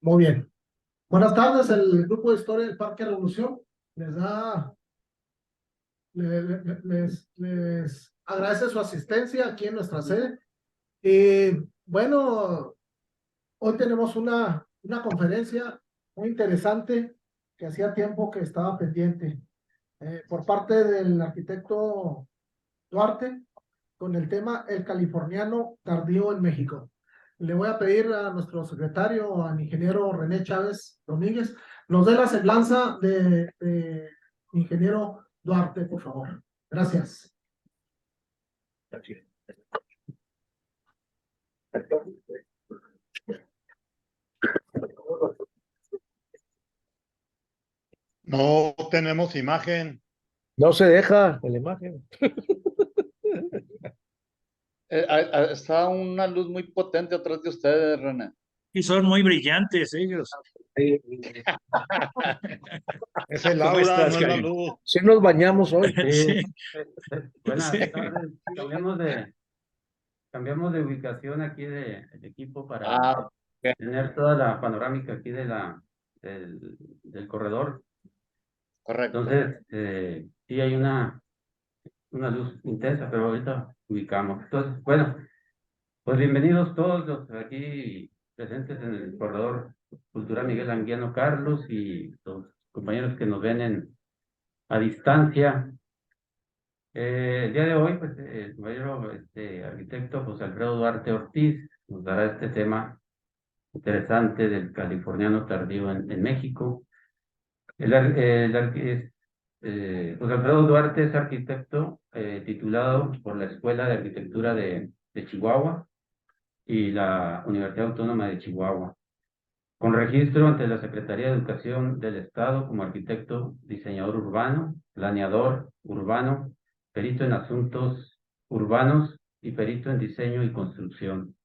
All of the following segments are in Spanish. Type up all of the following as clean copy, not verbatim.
Muy bien. Buenas tardes, el grupo de historia del Parque Revolución les da, les agradece su asistencia aquí en nuestra sede. Y bueno, hoy tenemos una conferencia muy interesante que hacía tiempo que estaba pendiente por parte del arquitecto Duarte con el tema El californiano tardío en México. Le voy a pedir a nuestro secretario, al ingeniero René Chávez Domínguez, nos dé la semblanza de ingeniero Duarte, por favor. Gracias. No tenemos imagen. No se deja en la imagen. Está una luz muy potente atrás de ustedes, René. Y son muy brillantes ellos. Es el ¿Cómo aura, estás, no es la Jaime? luz. Sí nos bañamos hoy. Sí, Buenas sí. tardes. Cambiamos de ubicación aquí del equipo para Ok. tener toda la panorámica aquí del corredor. Correcto. Entonces, sí hay una luz intensa, pero ahorita ubicamos. Entonces, bueno, pues bienvenidos todos los aquí presentes en el corredor Cultural Miguel Anguiano Carlos y los compañeros que nos ven a distancia. El día de hoy, pues, el compañero arquitecto José Alfredo Duarte Ortiz nos dará este tema interesante del californiano tardío en México. José Alfredo Duarte es arquitecto titulado por la Escuela de Arquitectura de Chihuahua y la Universidad Autónoma de Chihuahua, con registro ante la Secretaría de Educación del Estado como arquitecto, diseñador urbano, planeador urbano, perito en asuntos urbanos y perito en diseño y construcción.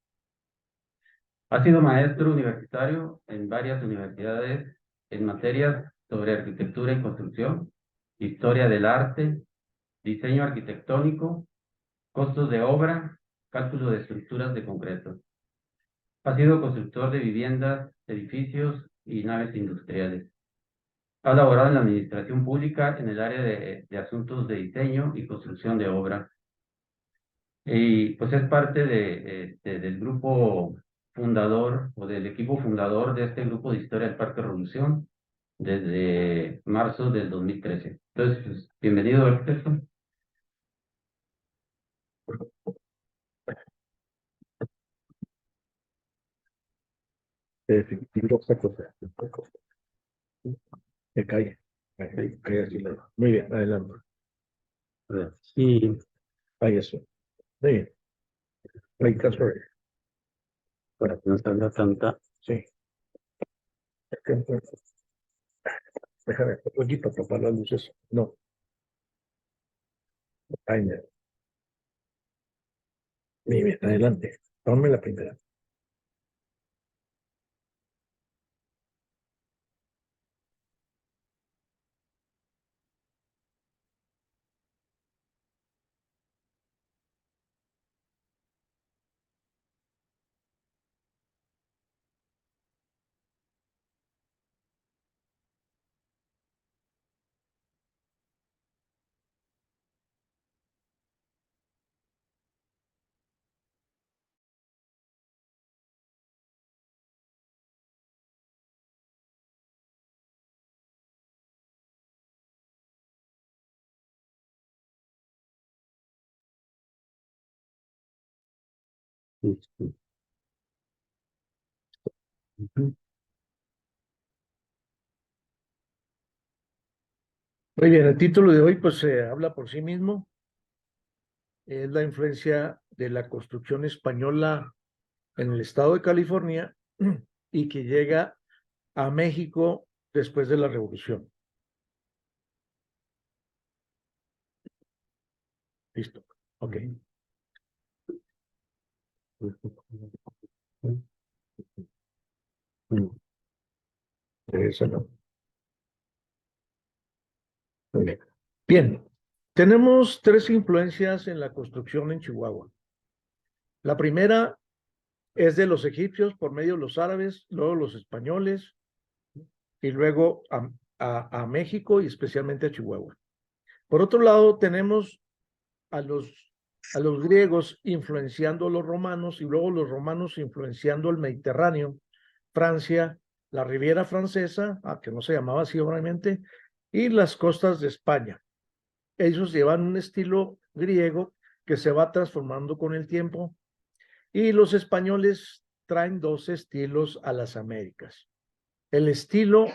Ha sido maestro universitario en varias universidades en materias sobre arquitectura y construcción, historia del arte, diseño arquitectónico, costos de obra, cálculo de estructuras de concreto. Ha sido constructor de viviendas, edificios y naves industriales. Ha laborado en la administración pública en el área de asuntos de diseño y construcción de obra. Y pues es parte del grupo fundador o del equipo fundador de este grupo de historia del Parque Revolución desde marzo del 2013. Entonces, pues, bienvenido, arquitecto. Que cae. Cae así. Muy bien, adelante. Sí, Ahí eso. Muy bien. Ahí está, sorry. para que no salga tanta. Sí. Déjame, oye, para tapar las luces. No. Ahí no. Muy bien, adelante. Ponme la primera. Muy bien, el título de hoy pues habla por sí mismo. Es la influencia de la construcción española en el estado de California y que llega a México después de la Revolución. Listo. Ok. Eso no. Muy bien. Bien. Tenemos tres influencias en la construcción en Chihuahua. La primera es de los egipcios, por medio de los árabes, luego los españoles, y luego a México y especialmente a Chihuahua. Por otro lado, tenemos a los griegos influenciando a los romanos y luego los romanos influenciando el Mediterráneo, Francia, la Riviera Francesa, que no se llamaba así obviamente, y las costas de España. Ellos llevan un estilo griego que se va transformando con el tiempo y los españoles traen dos estilos a las Américas. El estilo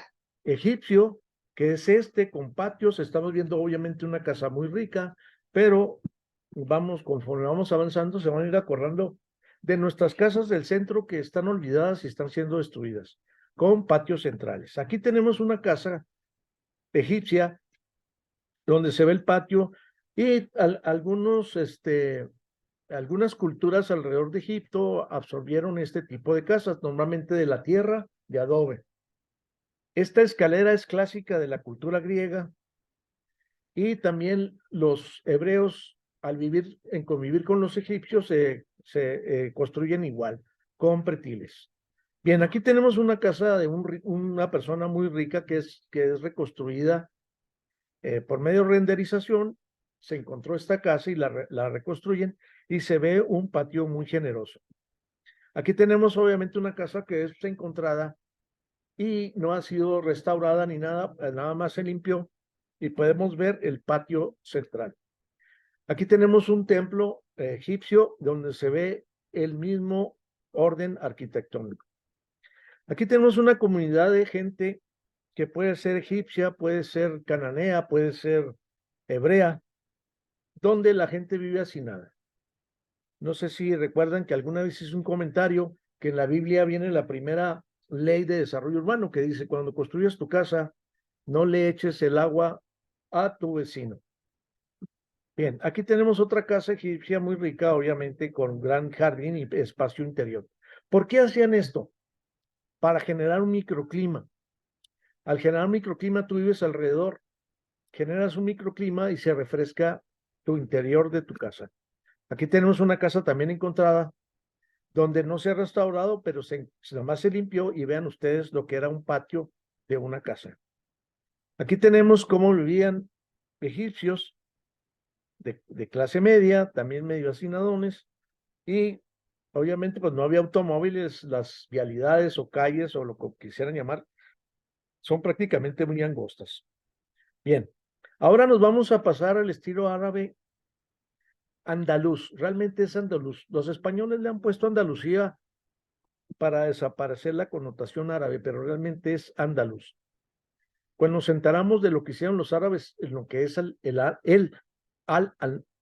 egipcio, que es con patios, estamos viendo obviamente una casa muy rica, pero conforme vamos avanzando, se van a ir acordando de nuestras casas del centro que están olvidadas y están siendo destruidas, con patios centrales. Aquí tenemos una casa egipcia donde se ve el patio y algunas culturas alrededor de Egipto absorbieron este tipo de casas, normalmente de la tierra, de adobe. Esta escalera es clásica de la cultura griega y también los hebreos, al convivir con los egipcios, se construyen igual, con pretiles. Bien, aquí tenemos una casa de una persona muy rica que es reconstruida por medio de renderización. Se encontró esta casa y la reconstruyen y se ve un patio muy generoso. Aquí tenemos obviamente una casa que es encontrada y no ha sido restaurada ni nada, nada más se limpió y podemos ver el patio central. Aquí tenemos un templo egipcio donde se ve el mismo orden arquitectónico. Aquí tenemos una comunidad de gente que puede ser egipcia, puede ser cananea, puede ser hebrea, donde la gente vive hacinada. No sé si recuerdan que alguna vez hice un comentario que en la Biblia viene la primera ley de desarrollo urbano que dice, cuando construyas tu casa, no le eches el agua a tu vecino. Bien, aquí tenemos otra casa egipcia muy rica, obviamente, con gran jardín y espacio interior. ¿Por qué hacían esto? Para generar un microclima. Al generar un microclima, tú vives alrededor, generas un microclima y se refresca tu interior de tu casa. Aquí tenemos una casa también encontrada, donde no se ha restaurado, pero nada más se limpió y vean ustedes lo que era un patio de una casa. Aquí tenemos cómo vivían egipcios de clase media, también medio hacinadones, y obviamente pues no había automóviles, las vialidades o calles o lo que quisieran llamar, son prácticamente muy angostas. Bien, ahora nos vamos a pasar al estilo árabe andaluz, realmente es andaluz. Los españoles le han puesto Andalucía para desaparecer la connotación árabe, pero realmente es andaluz. Cuando nos enteramos de lo que hicieron los árabes en lo que es el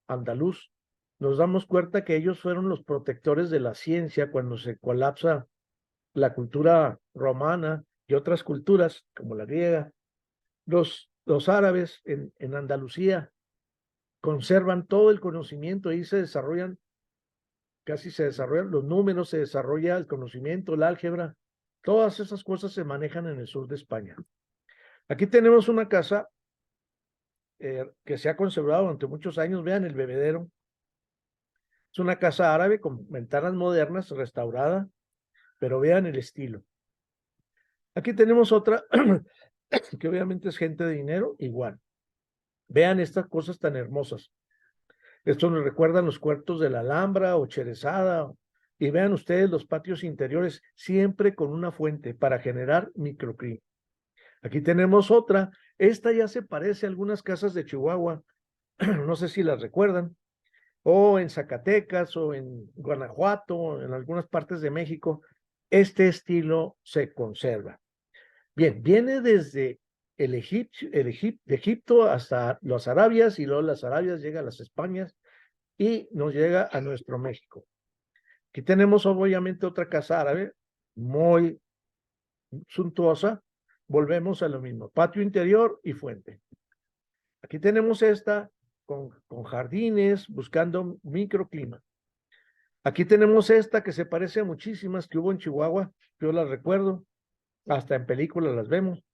andaluz, nos damos cuenta que ellos fueron los protectores de la ciencia cuando se colapsa la cultura romana y otras culturas como la griega. Los árabes en Andalucía conservan todo el conocimiento y se desarrollan los números, se desarrolla el conocimiento, el álgebra, todas esas cosas se manejan en el sur de España. Aquí tenemos una casa que se ha conservado durante muchos años, vean el bebedero. Es una casa árabe con ventanas modernas, restaurada, pero vean el estilo. Aquí tenemos otra, que obviamente es gente de dinero, igual. Vean estas cosas tan hermosas. Esto nos recuerdan los cuartos de la Alhambra o Cherezada. Y vean ustedes los patios interiores, siempre con una fuente para generar microclima. Aquí tenemos otra. Esta ya se parece a algunas casas de Chihuahua. No sé si las recuerdan. O en Zacatecas o en Guanajuato, en algunas partes de México. Este estilo se conserva. Bien, viene desde de Egipto hasta las Arabias y luego las Arabias llega a las Españas y nos llega a nuestro México. Aquí tenemos obviamente otra casa árabe muy suntuosa. Volvemos a lo mismo, patio interior y fuente. Aquí tenemos esta con jardines, buscando microclima. Aquí tenemos esta que se parece a muchísimas que hubo en Chihuahua, yo las recuerdo, hasta en películas las vemos,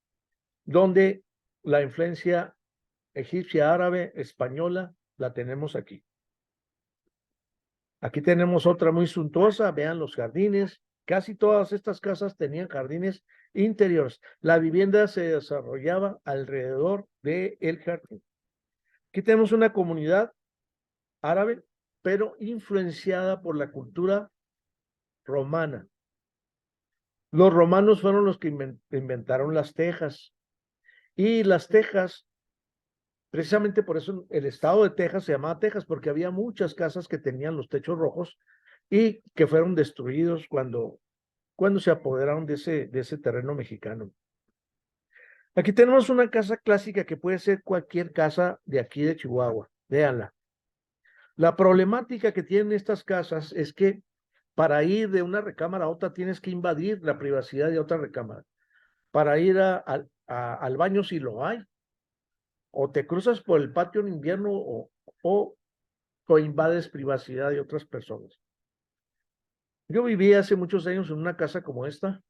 donde la influencia egipcia, árabe, española, la tenemos aquí. Aquí tenemos otra muy suntuosa, vean los jardines. Casi todas estas casas tenían jardines interiores. La vivienda se desarrollaba alrededor del jardín. Aquí tenemos una comunidad árabe, pero influenciada por la cultura romana. Los romanos fueron los que inventaron las tejas. Y las tejas, precisamente por eso el estado de Texas se llamaba Texas, porque había muchas casas que tenían los techos rojos y que fueron destruidos cuando se apoderaron de ese terreno mexicano. Aquí tenemos una casa clásica que puede ser cualquier casa de aquí de Chihuahua. Véanla. La problemática que tienen estas casas es que para ir de una recámara a otra tienes que invadir la privacidad de otra recámara. Para ir al baño si lo hay, o te cruzas por el patio en invierno o invades privacidad de otras personas. Yo viví hace muchos años en una casa como esta.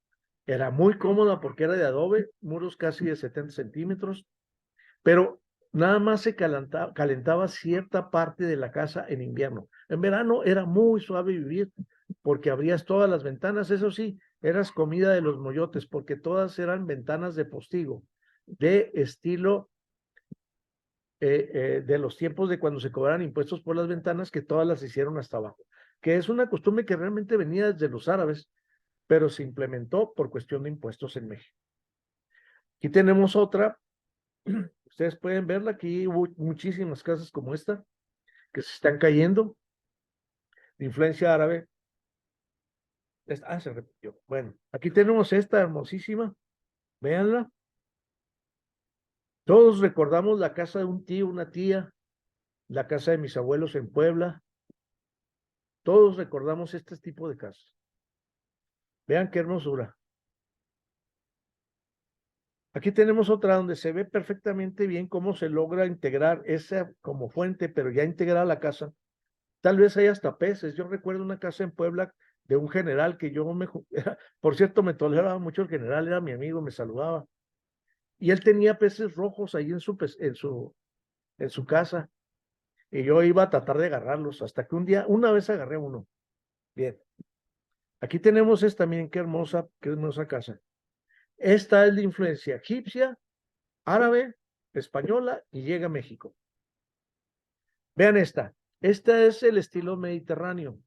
Era muy cómoda porque era de adobe, muros casi de 70 centímetros, pero nada más se calentaba cierta parte de la casa en invierno. En verano era muy suave vivir porque abrías todas las ventanas. Eso sí, eras comida de los moyotes porque todas eran ventanas de postigo, de estilo de los tiempos de cuando se cobraban impuestos por las ventanas, que todas las hicieron hasta abajo, que es una costumbre que realmente venía desde los árabes, pero se implementó por cuestión de impuestos en México. Aquí tenemos otra. Ustedes pueden verla, aquí hubo muchísimas casas como esta que se están cayendo de influencia árabe. Se repitió. Bueno, aquí tenemos esta hermosísima, véanla. Todos recordamos la casa de un tío, una tía, la casa de mis abuelos en Puebla. Todos recordamos este tipo de casas. Vean qué hermosura. Aquí tenemos otra donde se ve perfectamente bien cómo se logra integrar esa como fuente, pero ya integrada la casa. Tal vez hay hasta peces. Yo recuerdo una casa en Puebla de un general que por cierto, me toleraba mucho el general, era mi amigo, me saludaba. Y él tenía peces rojos ahí en su casa. Y yo iba a tratar de agarrarlos hasta que una vez agarré uno. Bien. Aquí tenemos esta, miren qué hermosa casa. Esta es de influencia egipcia, árabe, española y llega a México. Vean esta. Este es el estilo mediterráneo.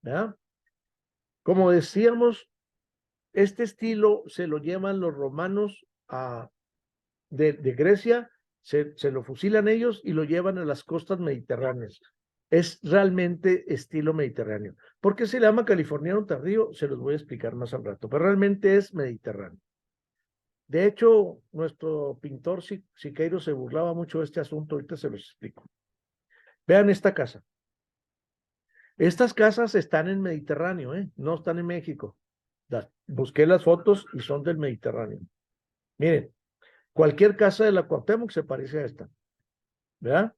¿Verdad? Como decíamos, este estilo se lo llevan los romanos de Grecia, se lo fusilan ellos y lo llevan a las costas mediterráneas. Es realmente estilo mediterráneo. ¿Por qué se le llama californiano tardío? Se los voy a explicar más al rato, pero realmente es mediterráneo. De hecho, nuestro pintor Siqueiro se burlaba mucho de este asunto, ahorita se los explico. Vean esta casa. Estas casas están en Mediterráneo, no están en México. Busqué las fotos y son del Mediterráneo. Miren, cualquier casa de la Cuauhtémoc se parece a esta. ¿Verdad?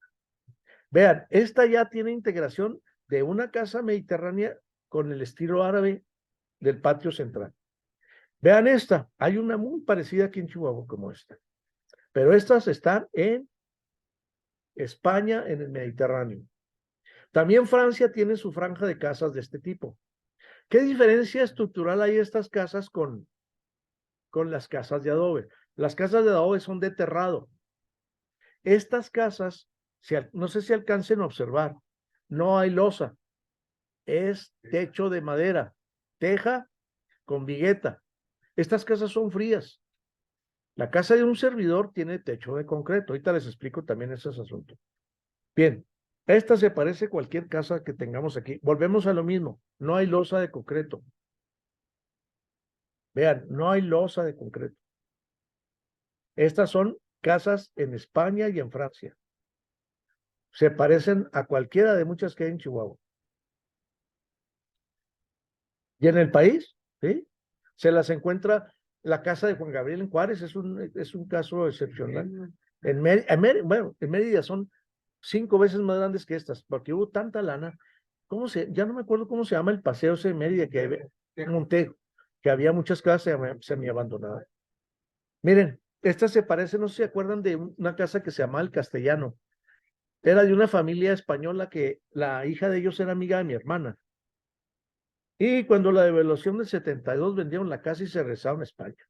Vean, esta ya tiene integración de una casa mediterránea con el estilo árabe del patio central. Vean esta, hay una muy parecida aquí en Chihuahua como esta. Pero estas están en España, en el Mediterráneo. También Francia tiene su franja de casas de este tipo. ¿Qué diferencia estructural hay estas casas con las casas de adobe? Las casas de adobe son de terrado. Estas casas, no sé si alcancen a observar, no hay losa, es techo de madera, teja con vigueta. Estas casas son frías. La casa de un servidor tiene techo de concreto. Ahorita les explico también esos asuntos. Bien, esta se parece a cualquier casa que tengamos aquí. Volvemos a lo mismo, no hay losa de concreto. Vean, no hay losa de concreto. Estas son casas en España y en Francia. Se parecen a cualquiera de muchas que hay en Chihuahua. Y en el país, ¿sí? Se las encuentra la casa de Juan Gabriel en Juárez, es un caso excepcional. En Mérida son 5 veces más grandes que estas, porque hubo tanta lana. Ya no me acuerdo cómo se llama el paseo ese de Mérida que Montejo, que había muchas casas semi-abandonadas. Miren, esta se parece, no sé si se acuerdan de una casa que se llamaba El Castellano. Era de una familia española que la hija de ellos era amiga de mi hermana. Y cuando la devaluación del 72 vendieron la casa y se regresaron a España.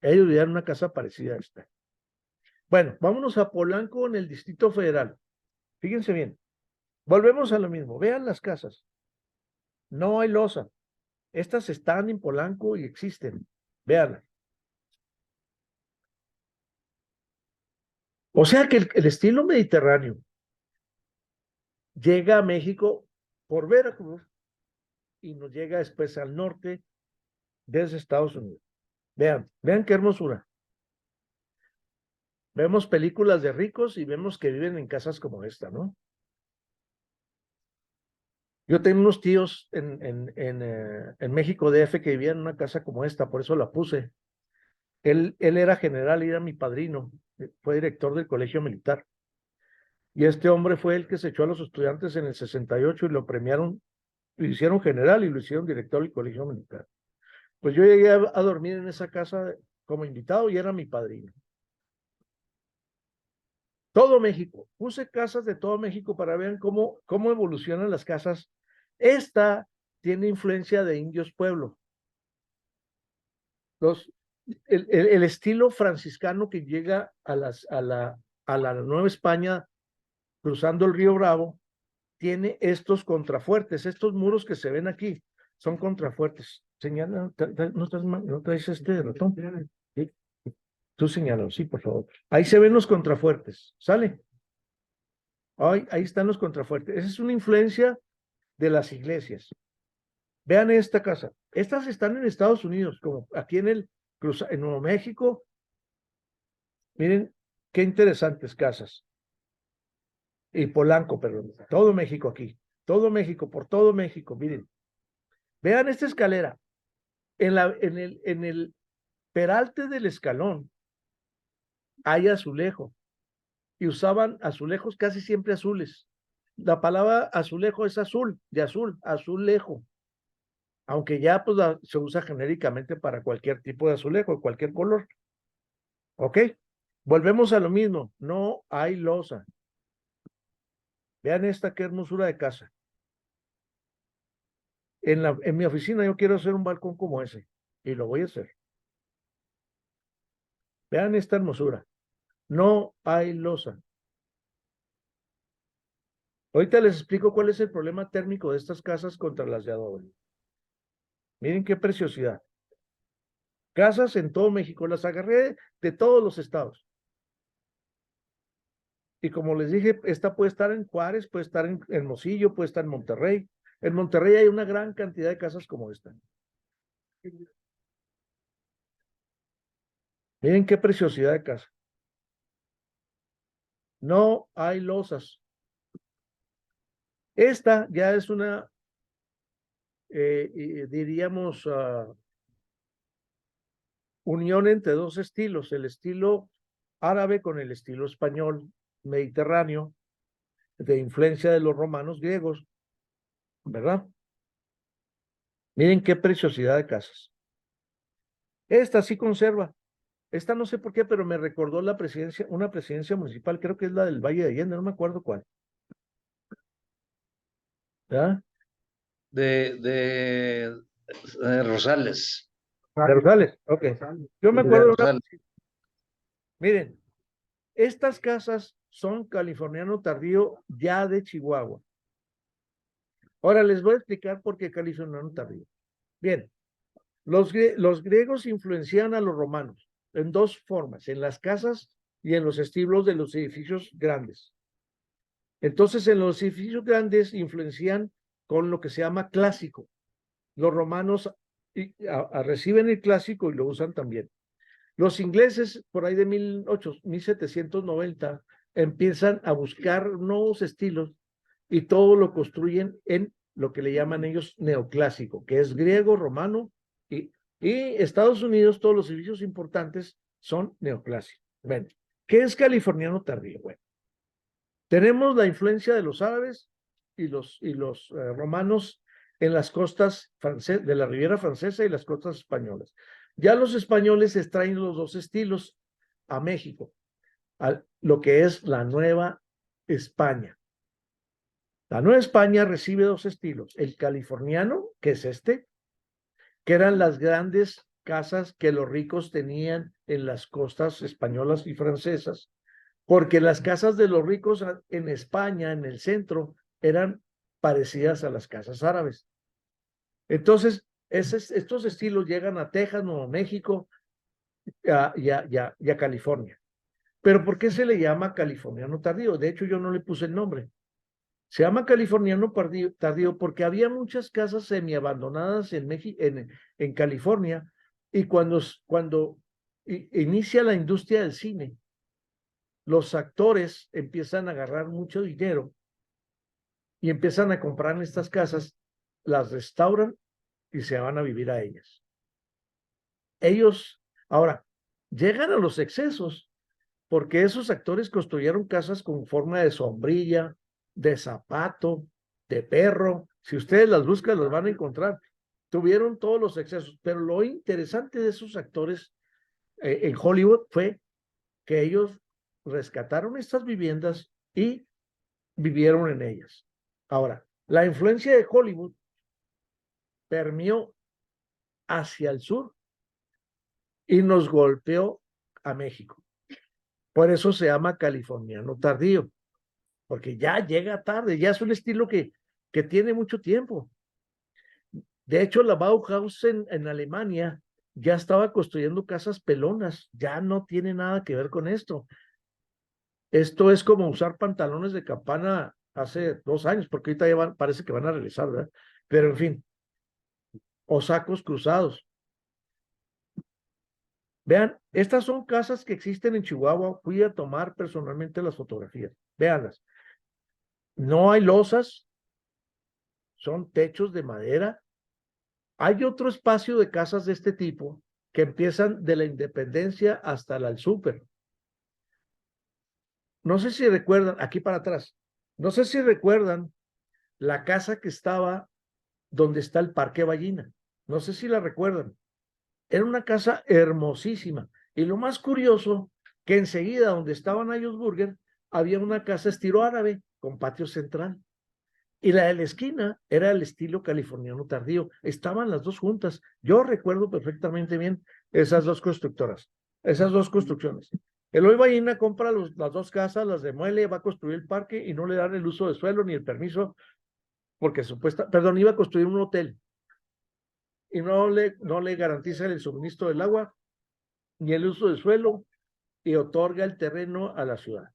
Ellos vivían en una casa parecida a esta. Bueno, vámonos a Polanco en el Distrito Federal. Fíjense bien. Volvemos a lo mismo. Vean las casas. No hay losa. Estas están en Polanco y existen. Veanlas. O sea que el estilo mediterráneo llega a México por Veracruz y nos llega después al norte desde Estados Unidos. Vean, vean qué hermosura. Vemos películas de ricos y vemos que viven en casas como esta, ¿no? Yo tengo unos tíos en México DF que vivían en una casa como esta, por eso la puse. Él era general y era mi padrino, fue director del colegio militar. Y este hombre fue el que se echó a los estudiantes en el 68 y lo premiaron, lo hicieron general y lo hicieron director del colegio militar. Pues yo llegué a dormir en esa casa como invitado y era mi padrino. Todo México, puse casas de todo México para ver cómo evolucionan las casas. Esta tiene influencia de indios pueblo. El estilo franciscano que llega a la Nueva España cruzando el río Bravo tiene estos contrafuertes, estos muros que se ven aquí son contrafuertes. Señala, ¿no traes este ratón? ¿Sí? Tú señalo, sí, por favor. Ahí se ven los contrafuertes, ¿sale? Ahí están los contrafuertes. Esa es una influencia de las iglesias. Vean esta casa. Estas están en Estados Unidos, como aquí en Nuevo México. Miren qué interesantes casas. Y Polanco, perdón. Todo México aquí. Todo México, por todo México. Miren. Vean esta escalera. En el peralte del escalón hay azulejo. Y usaban azulejos casi siempre azules. La palabra azulejo es azul, de azul, azulejo. Aunque ya pues se usa genéricamente para cualquier tipo de azulejo, cualquier color. ¿Ok? Volvemos a lo mismo, no hay losa. Vean esta qué hermosura de casa. En mi oficina yo quiero hacer un balcón como ese, y lo voy a hacer. Vean esta hermosura. No hay losa. Ahorita les explico cuál es el problema térmico de estas casas contra las de adobe. Miren qué preciosidad. Casas en todo México, las agarré de todos los estados. Y como les dije, esta puede estar en Juárez, puede estar en Hermosillo, puede estar en Monterrey. En Monterrey hay una gran cantidad de casas como esta. Miren qué preciosidad de casa. No hay losas. Esta ya es una, diríamos, unión entre dos estilos, el estilo árabe con el estilo español mediterráneo, de influencia de los romanos griegos, ¿verdad? Miren qué preciosidad de casas. Esta sí conserva. Esta no sé por qué, pero me recordó la presidencia, una presidencia municipal, creo que es la del Valle de Allende, no me acuerdo cuál. ¿Verdad? De Rosales. De Rosales, ok. Yo me De acuerdo de una. Rosales. Miren, estas casas son californiano tardío ya de Chihuahua. Ahora les voy a explicar por qué californiano tardío. Bien, los griegos influencian a los romanos en dos formas, en las casas y en los estilos de los edificios grandes. Entonces, en los edificios grandes influencian con lo que se llama clásico. Los romanos reciben el clásico y lo usan también. Los ingleses, por ahí de 1790, empiezan a buscar nuevos estilos y todo lo construyen en lo que le llaman ellos neoclásico, que es griego, romano, y Estados Unidos, todos los edificios importantes son neoclásicos. Bueno, ¿qué es californiano tardío? Bueno, tenemos la influencia de los árabes y los romanos en las costas de la Riviera Francesa y las costas españolas. Ya los españoles extraen los dos estilos a México, a lo que es la nueva España. La Nueva España recibe dos estilos, el californiano, que es este, que eran las grandes casas que los ricos tenían en las costas españolas y francesas, porque las casas de los ricos en España, en el centro, eran parecidas a las casas árabes. Entonces, estos estilos llegan a Texas, Nuevo México y a California. Pero ¿por qué se le llama californiano tardío? De hecho, yo no le puse el nombre. Se llama californiano tardío porque había muchas casas semiabandonadas en California, y cuando inicia la industria del cine, los actores empiezan a agarrar mucho dinero y empiezan a comprar estas casas, las restauran y se van a vivir a ellas. Ellos, ahora, llegan a los excesos porque esos actores construyeron casas con forma de sombrilla, de zapato, de perro. Si ustedes las buscan, las van a encontrar. Tuvieron todos los excesos, pero lo interesante de esos actores en Hollywood fue que ellos rescataron estas viviendas y vivieron en ellas. Ahora, la influencia de Hollywood permeó hacia el sur y nos golpeó a México. Por eso se llama californiano tardío, porque ya llega tarde, ya es un estilo que tiene mucho tiempo. De hecho, la Bauhaus en Alemania ya estaba construyendo casas pelonas, ya no tiene nada que ver con esto. Esto es como usar pantalones de campana hace 2 años, porque ahorita ya parece que van a regresar, ¿verdad? Pero en fin, o sacos cruzados. Vean, estas son casas que existen en Chihuahua. Fui a tomar personalmente las fotografías. Véanlas. No hay losas, son techos de madera. Hay otro espacio de casas de este tipo que empiezan de la Independencia hasta el Súper. No sé si recuerdan, aquí para atrás, no sé si recuerdan la casa que estaba donde está el Parque Ballina. No sé si la recuerdan. Era una casa hermosísima. Y lo más curioso, que enseguida donde estaban Ayos Burger, había una casa estilo árabe con patio central. Y la de la esquina era el estilo californiano tardío. Estaban las dos juntas. Yo recuerdo perfectamente bien esas dos constructoras, esas dos construcciones. Eloy Ballina compra las dos casas, las demuele, va a construir el parque y no le dan el uso de suelo ni el permiso, porque iba a construir un hotel y no le garantiza el suministro del agua ni el uso del suelo, y otorga el terreno a la ciudad,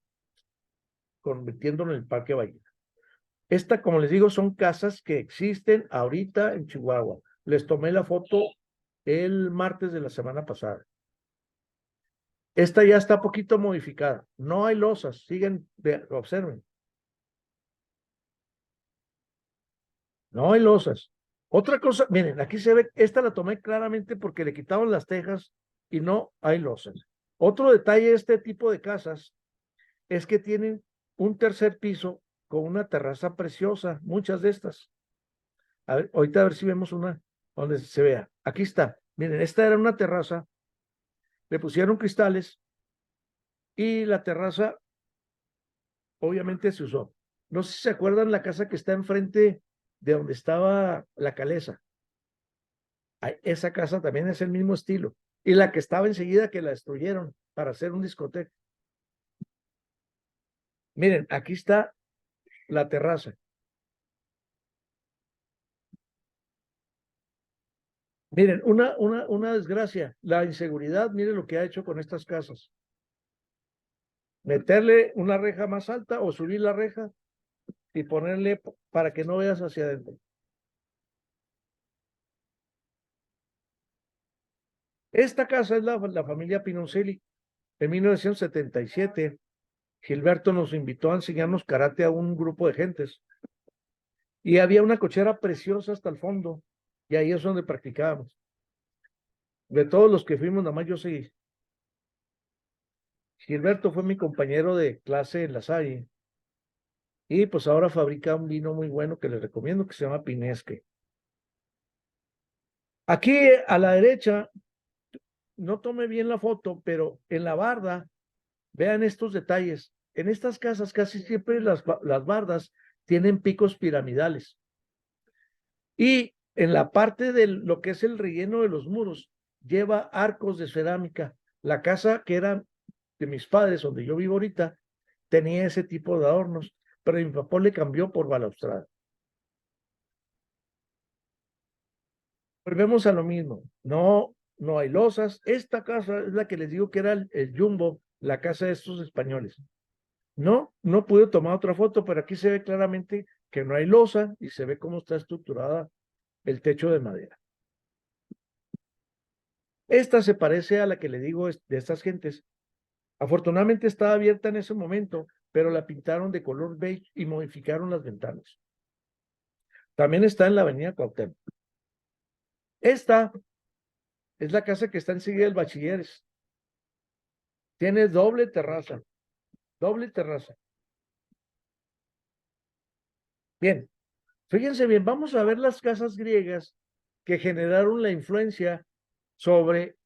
convirtiéndolo en el Parque Ballina. Como les digo, son casas que existen ahorita en Chihuahua. Les tomé la foto el martes de la semana pasada. Esta ya está poquito modificada. No hay losas. Observen. No hay losas. Otra cosa, miren, aquí se ve, esta la tomé claramente porque le quitaron las tejas y no hay losas. Otro detalle de este tipo de casas es que tienen un tercer piso con una terraza preciosa, muchas de estas. Ahorita a ver si vemos una donde se vea. Aquí está. Miren, esta era una terraza, le pusieron cristales y la terraza obviamente se usó. No sé si se acuerdan la casa que está enfrente de donde estaba la Calesa. Esa casa también es el mismo estilo. Y la que estaba enseguida, que la destruyeron para hacer un discoteca. Miren, aquí está la terraza. Miren, una desgracia, la inseguridad, miren lo que ha hecho con estas casas. Meterle una reja más alta o subir la reja y ponerle para que no veas hacia adentro. Esta casa es la familia Pinoncelli. En 1977, Gilberto nos invitó a enseñarnos karate a un grupo de gentes. Y había una cochera preciosa hasta el fondo. Y ahí es donde practicábamos. De todos los que fuimos, nada más yo seguí. Gilberto fue mi compañero de clase en La Salle. Y pues ahora fabrica un vino muy bueno que les recomiendo, que se llama Pinesque. Aquí a la derecha, no tomé bien la foto, pero en la barda, vean estos detalles. en estas casas casi siempre las bardas tienen picos piramidales. Y en la parte de lo que es el relleno de los muros, lleva arcos de cerámica. La casa que era de mis padres, donde yo vivo ahorita, tenía ese tipo de adornos, pero mi papá le cambió por balaustrada. Volvemos a lo mismo. No hay losas. Esta casa es la que les digo que era el Jumbo, la casa de estos españoles. No pude tomar otra foto, pero aquí se ve claramente que no hay losa y se ve cómo está estructurada el techo de madera. Esta se parece a la que le digo de estas gentes. Afortunadamente estaba abierta en ese momento, pero la pintaron de color beige y modificaron las ventanas. También está en la avenida Cuauhtémoc. Esta es la casa que está enseguida del Bachilleres. Tiene doble terraza. Doble terraza. Bien, fíjense bien, vamos a ver las casas griegas que generaron la influencia sobre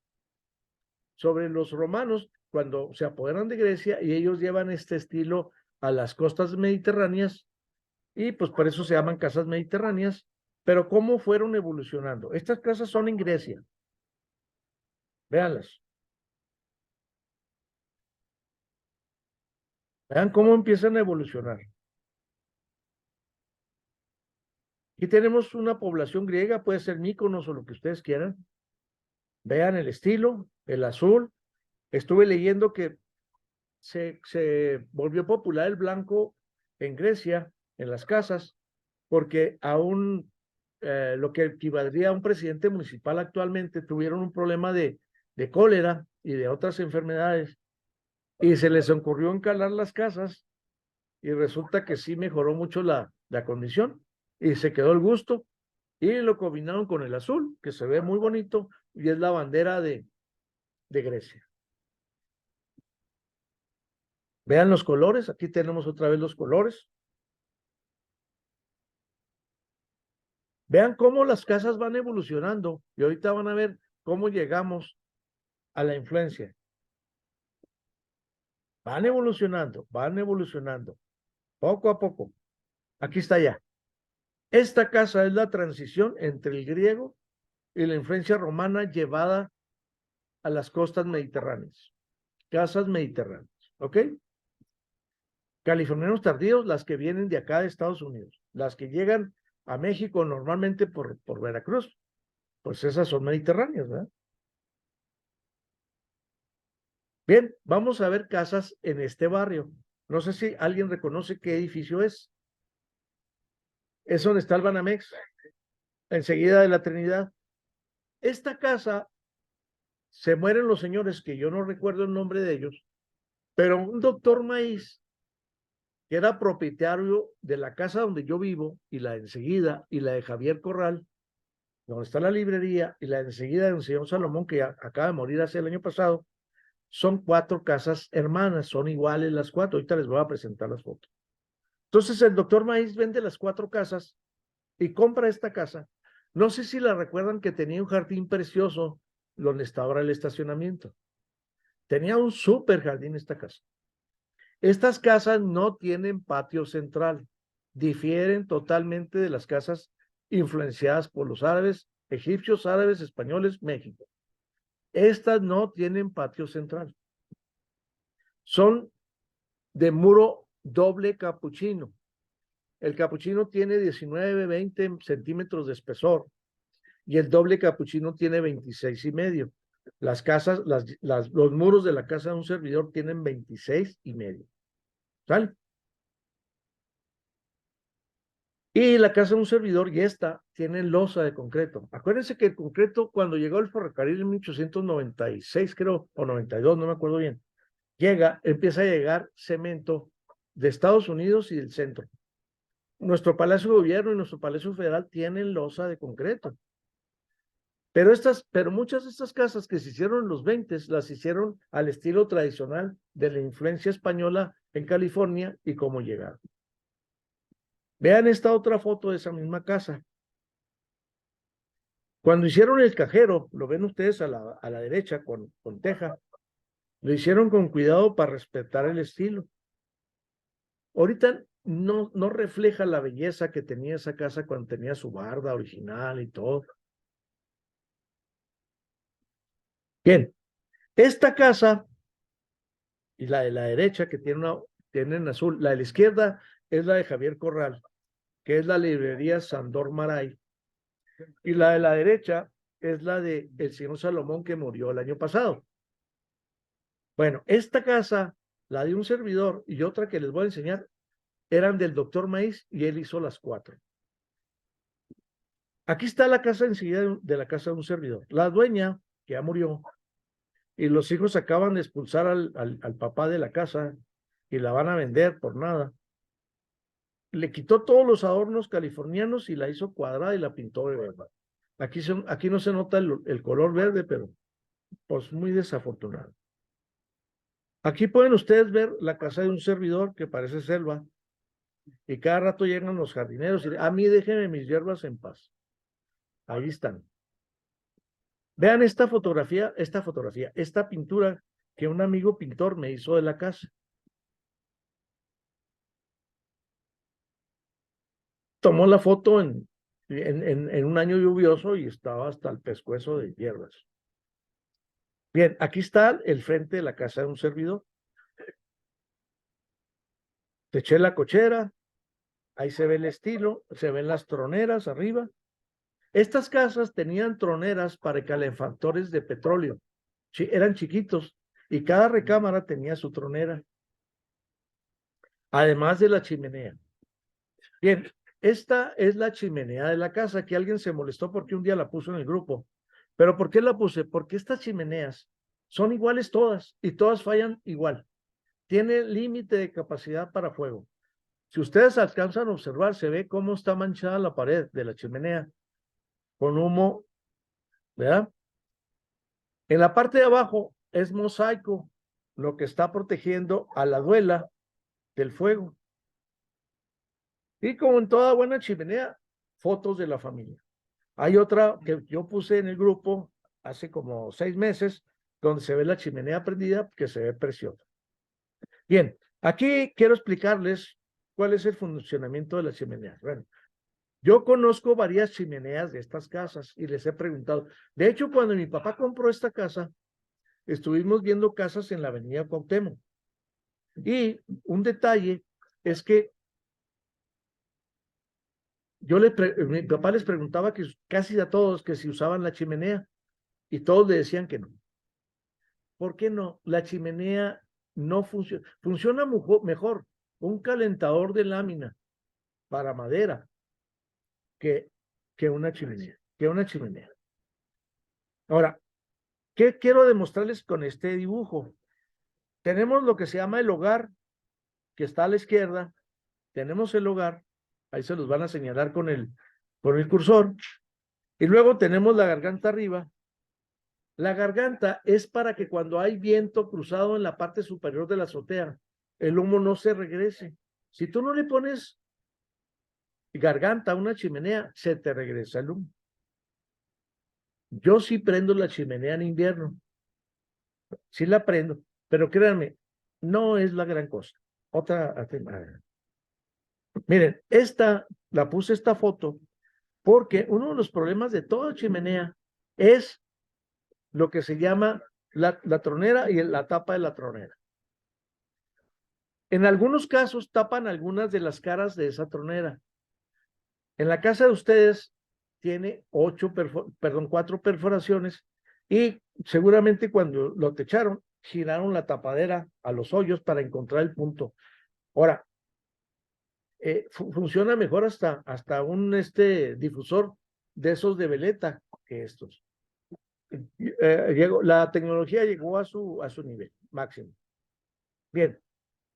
los romanos cuando se apoderan de Grecia y ellos llevan este estilo a las costas mediterráneas y pues por eso se llaman casas mediterráneas, pero cómo fueron evolucionando. Estas casas son en Grecia. Véanlas. Vean cómo empiezan a evolucionar. Aquí tenemos una población griega, puede ser Míconos o lo que ustedes quieran. Vean el estilo, el azul. Estuve leyendo que se volvió popular el blanco en Grecia, en las casas, porque aún lo que equivaldría a un presidente municipal actualmente tuvieron un problema de cólera y de otras enfermedades, y se les ocurrió encalar las casas, y resulta que sí mejoró mucho la condición, y se quedó el gusto, y lo combinaron con el azul, que se ve muy bonito, y es la bandera de Grecia. Vean los colores, aquí tenemos otra vez los colores. Vean cómo las casas van evolucionando y ahorita van a ver cómo llegamos a la influencia. Van evolucionando, poco a poco. Aquí está ya. Esta casa es la transición entre el griego y la influencia romana llevada a las costas mediterráneas. Casas mediterráneas, ¿ok? Californianos tardíos, las que vienen de acá de Estados Unidos. Las que llegan a México normalmente por Veracruz, pues esas son mediterráneas, ¿verdad? Bien, vamos a ver casas en este barrio. No sé si alguien reconoce qué edificio es. Es donde está el Banamex, enseguida de la Trinidad. Esta casa, se mueren los señores, que yo no recuerdo el nombre de ellos, pero un doctor Maíz, que era propietario de la casa donde yo vivo, y la de enseguida, y la de Javier Corral, donde está la librería, y la de enseguida del señor Salomón, que acaba de morir hace el año pasado, son 4 casas hermanas, son iguales las 4. Ahorita les voy a presentar las fotos. Entonces el doctor Maíz vende las 4 casas y compra esta casa. No sé si la recuerdan, que tenía un jardín precioso donde está ahora el estacionamiento. Tenía un súper jardín esta casa. Estas casas no tienen patio central. Difieren totalmente de las casas influenciadas por los árabes, egipcios, árabes, españoles, México. Estas no tienen patio central. Son de muro doble capuchino. El capuchino tiene 19, 20 centímetros de espesor y el doble capuchino tiene 26,5. Las casas, los muros de la casa de un servidor tienen 26,5. ¿Sale? Y la casa de un servidor y esta tienen losa de concreto. Acuérdense que el concreto, cuando llegó el ferrocarril en 1896, creo, o 92, no me acuerdo bien, empieza a llegar cemento de Estados Unidos y del centro. Nuestro Palacio de Gobierno y nuestro Palacio Federal tienen losa de concreto. Pero muchas de estas casas que se hicieron en los 20 las hicieron al estilo tradicional de la influencia española en California y cómo llegaron. Vean esta otra foto de esa misma casa. Cuando hicieron el cajero, lo ven ustedes a la derecha con teja, lo hicieron con cuidado para respetar el estilo. Ahorita no refleja la belleza que tenía esa casa cuando tenía su barda original y todo. Bien, esta casa y la de la derecha que tiene en azul, la de la izquierda es la de Javier Corral, que es la librería Sandor Maray, y la de la derecha es la de el señor Salomón que murió el año pasado. Bueno, esta casa, la de un servidor y otra que les voy a enseñar, eran del doctor Maíz y él hizo las 4. Aquí está la casa enseguida de la casa de un servidor. La dueña, que ya murió, y los hijos acaban de expulsar al papá de la casa y la van a vender por nada. Le quitó todos los adornos californianos y la hizo cuadrada y la pintó de verde. Aquí no se nota el color verde, pero pues muy desafortunado. Aquí pueden ustedes ver la casa de un servidor que parece selva y cada rato llegan los jardineros y a mí déjenme mis hierbas en paz. Ahí están. Vean esta pintura que un amigo pintor me hizo de la casa. Tomó la foto en un año lluvioso y estaba hasta el pescuezo de hierbas. Bien, aquí está el frente de la casa de un servidor. Te eché la cochera, ahí se ve el estilo, se ven las troneras arriba. Estas casas tenían troneras para calefactores de petróleo. Eran chiquitos y cada recámara tenía su tronera, además de la chimenea. Bien, esta es la chimenea de la casa, que alguien se molestó porque un día la puso en el grupo. ¿Pero por qué la puse? Porque estas chimeneas son iguales todas y todas fallan igual. Tiene límite de capacidad para fuego. Si ustedes alcanzan a observar, se ve cómo está manchada la pared de la chimenea con humo, ¿verdad? En la parte de abajo es mosaico, lo que está protegiendo a la duela del fuego. Y como en toda buena chimenea, fotos de la familia. Hay otra que yo puse en el grupo hace como 6 meses, donde se ve la chimenea prendida, que se ve preciosa. Bien, aquí quiero explicarles cuál es el funcionamiento de las chimeneas. Bueno, yo conozco varias chimeneas de estas casas y les he preguntado. De hecho, cuando mi papá compró esta casa, estuvimos viendo casas en la avenida Cuauhtémoc. Y un detalle es que mi papá les preguntaba que casi a todos que si usaban la chimenea y todos le decían que no. ¿Por qué no? La chimenea no funciona. Funciona mejor un calentador de lámina para madera que una chimenea. Ahora, ¿qué quiero demostrarles con este dibujo? Tenemos lo que se llama el hogar, que está a la izquierda. Tenemos el hogar, ahí se los van a señalar con el cursor. Y luego tenemos la garganta arriba. La garganta es para que cuando hay viento cruzado en la parte superior de la azotea, el humo no se regrese. Si tú no le pones garganta a una chimenea, se te regresa el humo. Yo sí prendo la chimenea en invierno. Sí la prendo, pero créanme, no es la gran cosa. Miren, puse esta foto porque uno de los problemas de toda chimenea es lo que se llama la tronera y la tapa de la tronera. En algunos casos tapan algunas de las caras de esa tronera. En la casa de ustedes tiene 4 perforaciones y seguramente cuando lo techaron, giraron la tapadera a los hoyos para encontrar el punto. Ahora, funciona mejor hasta un difusor de esos de veleta que estos. La tecnología llegó a su nivel máximo. Bien,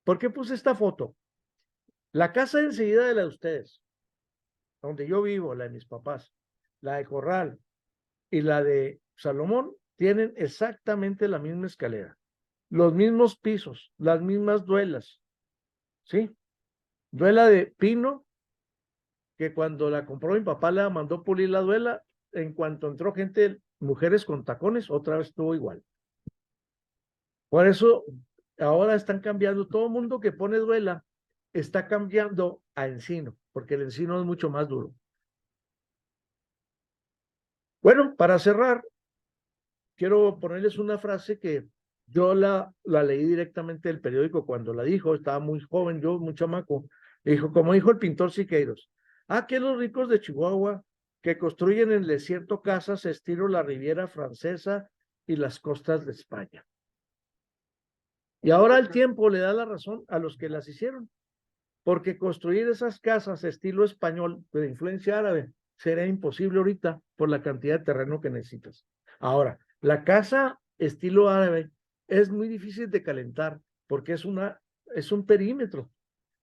¿por qué puse esta foto? La casa enseguida de la de ustedes, donde yo vivo, la de mis papás, la de Corral y la de Salomón, tienen exactamente la misma escalera, los mismos pisos, las mismas duelas, ¿sí? Duela de pino, que cuando la compró mi papá la mandó pulir la duela, en cuanto entró gente, mujeres con tacones, otra vez estuvo igual. Por eso ahora están cambiando, todo el mundo que pone duela está cambiando a encino, porque el encino es mucho más duro. Bueno, para cerrar, quiero ponerles una frase que yo la leí directamente del periódico cuando la dijo, estaba muy joven, yo muy chamaco. Dijo, como dijo el pintor Siqueiros, que los ricos de Chihuahua que construyen en el desierto casas estilo la Riviera Francesa y las costas de España. Y ahora el tiempo le da la razón a los que las hicieron, porque construir esas casas estilo español de influencia árabe sería imposible ahorita por la cantidad de terreno que necesitas. Ahora, la casa estilo árabe es muy difícil de calentar porque es un perímetro.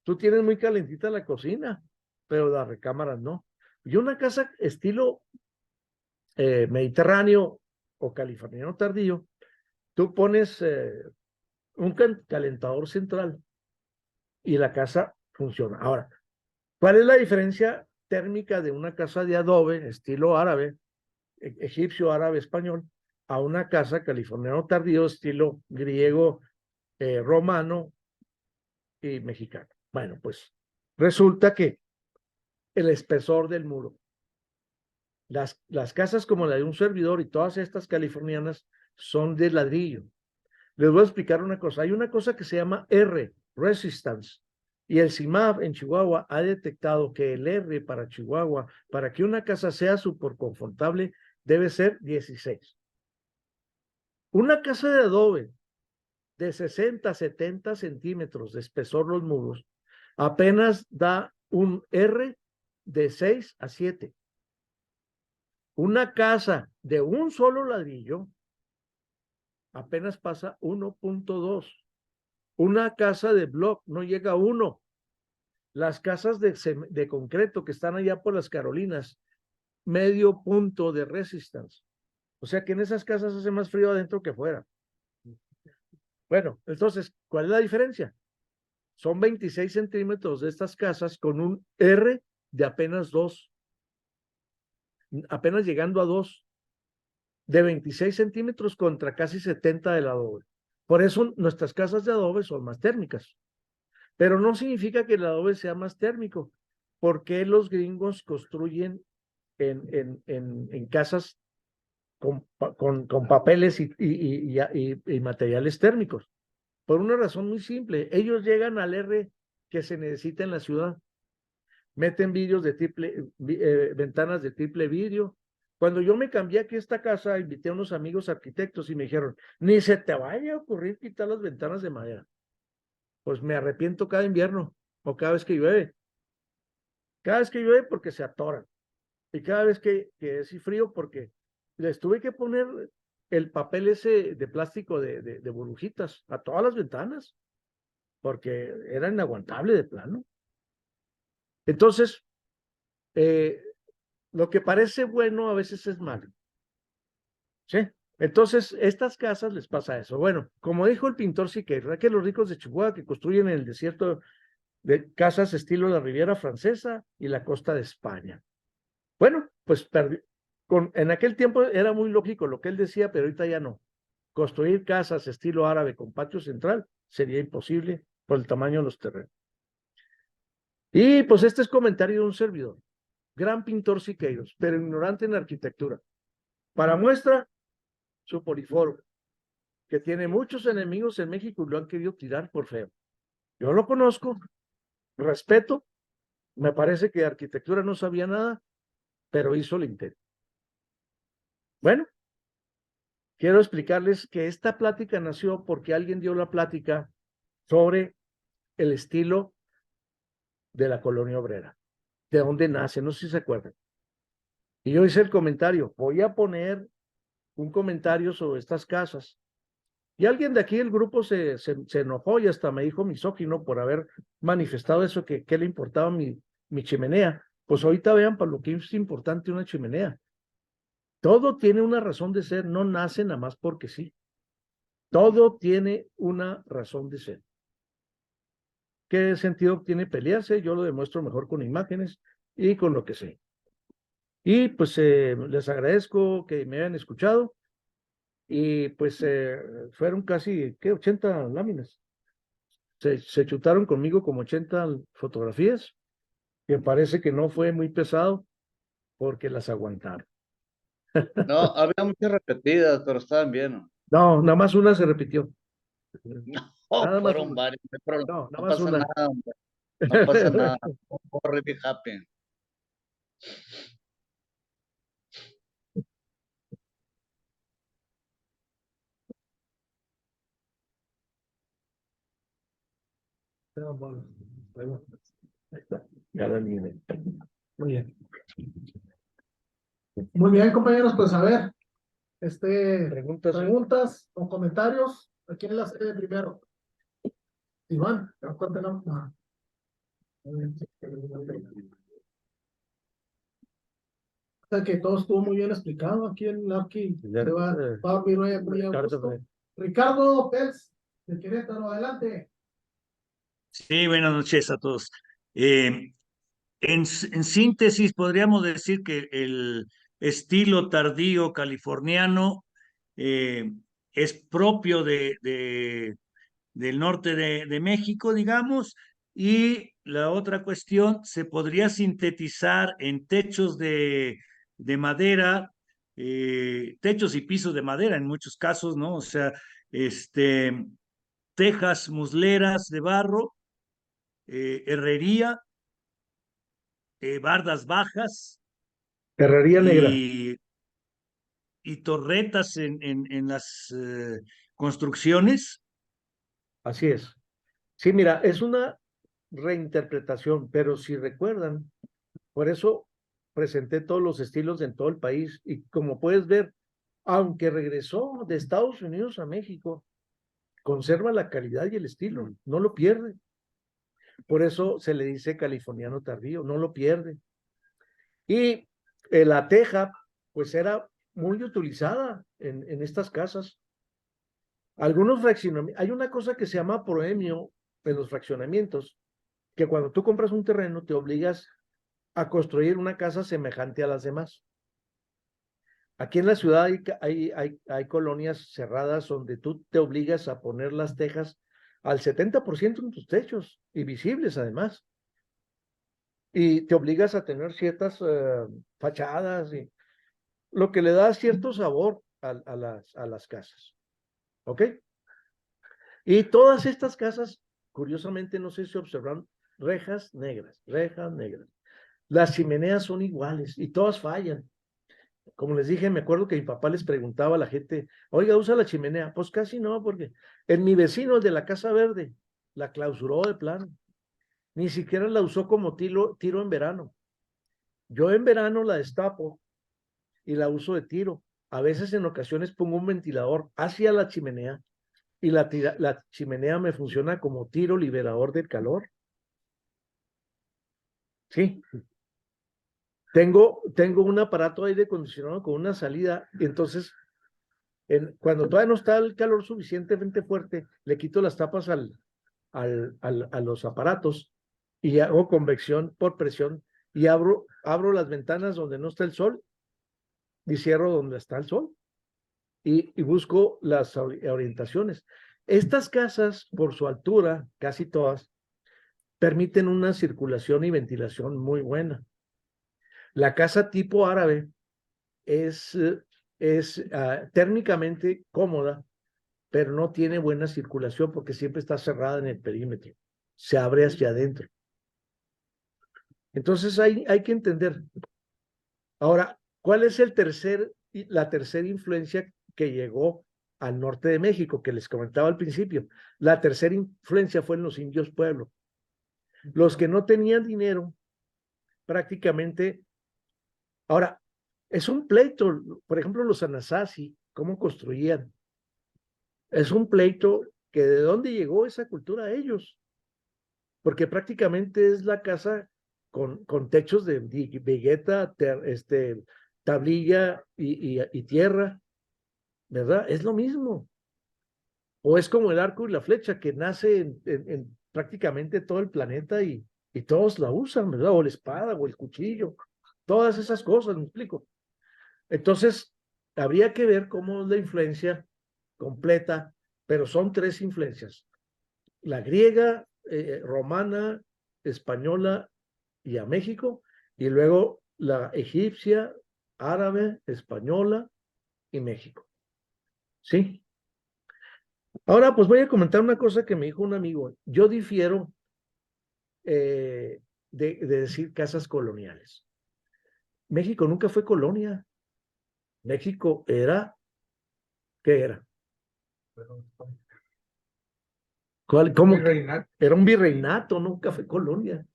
Tú tienes muy calentita la cocina, pero las recámaras no. Y una casa estilo mediterráneo o californiano tardío, tú pones un calentador central y la casa funciona. Ahora, ¿cuál es la diferencia térmica de una casa de adobe estilo árabe, egipcio, árabe, español, a una casa californiano tardío estilo griego, romano y mexicano? Bueno, pues resulta que el espesor del muro. Las casas como la de un servidor y todas estas californianas son de ladrillo. Les voy a explicar una cosa. Hay una cosa que se llama R, resistance, y el CIMAV en Chihuahua ha detectado que el R para Chihuahua, para que una casa sea súper confortable, debe ser 16. Una casa de adobe de 60, 70 centímetros de espesor los muros, apenas da un R de 6 a 7. Una casa de un solo ladrillo apenas pasa 1.2. Una casa de block no llega a 1. Las casas de concreto que están allá por las Carolinas, medio punto de resistance. O sea que en esas casas hace más frío adentro que afuera. Bueno, entonces, ¿cuál es la diferencia? Son 26 centímetros de estas casas con un R de apenas 2. Apenas llegando a 2. De 26 centímetros contra casi 70 del adobe. Por eso nuestras casas de adobe son más térmicas. Pero no significa que el adobe sea más térmico. ¿Por qué los gringos construyen en casas con papeles y materiales térmicos? Por una razón muy simple. Ellos llegan al R que se necesita en la ciudad. Meten vidrios de ventanas de triple vidrio. Cuando yo me cambié aquí a esta casa, invité a unos amigos arquitectos y me dijeron, ni se te vaya a ocurrir quitar las ventanas de madera. Pues me arrepiento cada invierno o cada vez que llueve. Cada vez que llueve porque se atoran. Y cada vez que es frío porque les tuve que poner el papel ese de plástico de burbujitas a todas las ventanas porque era inaguantable de plano. Entonces, lo que parece bueno a veces es malo. ¿Sí? Entonces, estas casas les pasa eso. Bueno, como dijo el pintor Siqueiros, que los ricos de Chihuahua que construyen en el desierto de casas estilo la Riviera Francesa y la costa de España. Bueno, pues en aquel tiempo era muy lógico lo que él decía, pero ahorita ya no. Construir casas estilo árabe con patio central sería imposible por el tamaño de los terrenos. Y pues este es comentario de un servidor. Gran pintor Siqueiros, pero ignorante en arquitectura. Para muestra, su Poliforo, que tiene muchos enemigos en México y lo han querido tirar por feo. Yo lo conozco, respeto, me parece que de arquitectura no sabía nada, pero hizo el intento. Bueno, quiero explicarles que esta plática nació porque alguien dio la plática sobre el estilo de la colonia obrera, de dónde nace, no sé si se acuerdan. Y yo hice el comentario, voy a poner un comentario sobre estas casas. Y alguien de aquí del grupo se enojó y hasta me dijo misógino por haber manifestado eso, que le importaba mi chimenea. Pues ahorita vean para lo que es importante una chimenea. Todo tiene una razón de ser, no nace nada más porque sí. Todo tiene una razón de ser. ¿Qué sentido tiene pelearse? Yo lo demuestro mejor con imágenes y con lo que sé. Y pues les agradezco que me hayan escuchado. Y pues fueron casi, ¿qué? 80 láminas. se chutaron conmigo como 80 fotografías, que parece que no fue muy pesado porque las aguantaron. No, había muchas repetidas, pero estaban bien. No, nada más una se repitió. No, Nada más fueron una. varios, no hay problema, No, nada no más pasa una. nada, hombre, no pasa nada. Corre, be happy. Ahí está. Ya la eliminé. Muy bien. Muy bien, compañeros, pues a ver, Preguntas. preguntas o comentarios. ¿A quién las hace primero? Iván, cuéntanos. No. O sea que todo estuvo muy bien explicado aquí en Lapki. Ya, Va a dormir muy a Ricardo, gusto. Ricardo Pels, de Querétaro, adelante. Sí, buenas noches a todos. En síntesis, podríamos decir que el estilo tardío californiano es propio del norte de México, digamos, y la otra cuestión se podría sintetizar en techos de madera, techos y pisos de madera en muchos casos, ¿no? O sea, tejas musleras de barro, herrería, bardas bajas Herrería negra. y torretas en las construcciones. Así es. Sí, mira, es una reinterpretación, pero si recuerdan, por eso presenté todos los estilos en todo el país y como puedes ver, aunque regresó de Estados Unidos a México, conserva la calidad y el estilo, no lo pierde. Por eso se le dice californiano tardío, no lo pierde. Y la teja, pues era muy utilizada en estas casas. Algunos fraccionamientos, hay una cosa que se llama proemio en los fraccionamientos, que cuando tú compras un terreno te obligas a construir una casa semejante a las demás. Aquí en la ciudad hay colonias cerradas donde tú te obligas a poner las tejas al 70% en tus techos y visibles además. Y te obligas a tener ciertas fachadas, y lo que le da cierto sabor a las casas. ¿Ok? Y todas estas casas, curiosamente, no sé si observan, rejas negras, rejas negras. Las chimeneas son iguales y todas fallan. Como les dije, me acuerdo que mi papá les preguntaba a la gente, oiga, ¿usa la chimenea? Pues casi no, porque en mi vecino, el de la Casa Verde, la clausuró de plano. Ni siquiera la usó como tiro en verano. Yo en verano la destapo y la uso de tiro. A veces en ocasiones pongo un ventilador hacia la chimenea y la chimenea me funciona como tiro liberador del calor. Sí. Tengo un aparato de aire acondicionado con una salida, y entonces cuando todavía no está el calor suficientemente fuerte, le quito las tapas a los aparatos y hago convección por presión y abro las ventanas donde no está el sol y cierro donde está el sol y busco las orientaciones. Estas casas, por su altura, casi todas, permiten una circulación y ventilación muy buena. La casa tipo árabe es térmicamente cómoda, pero no tiene buena circulación porque siempre está cerrada en el perímetro. Se abre hacia adentro. Entonces hay que entender. Ahora, ¿cuál es la tercera influencia que llegó al norte de México, que les comentaba al principio? La tercera influencia fue en los indios pueblo. Los que no tenían dinero, prácticamente. Ahora, es un pleito, por ejemplo, los Anasazi, cómo construían. Es un pleito que de dónde llegó esa cultura a ellos, porque prácticamente es la casa con techos de vigueta, tablilla y tierra, ¿verdad? Es lo mismo. O es como el arco y la flecha que nace en prácticamente todo el planeta y todos la usan, ¿verdad? O la espada o el cuchillo, todas esas cosas, me explico. Entonces, habría que ver cómo es la influencia completa, pero son tres influencias. la griega, romana, española y a México, y luego la egipcia, árabe, española y México. ¿Sí? Ahora, pues voy a comentar una cosa que me dijo un amigo. Yo difiero de decir casas coloniales. México nunca fue colonia. México era, ¿qué era? ¿Cómo? Era un virreinato, nunca fue colonia.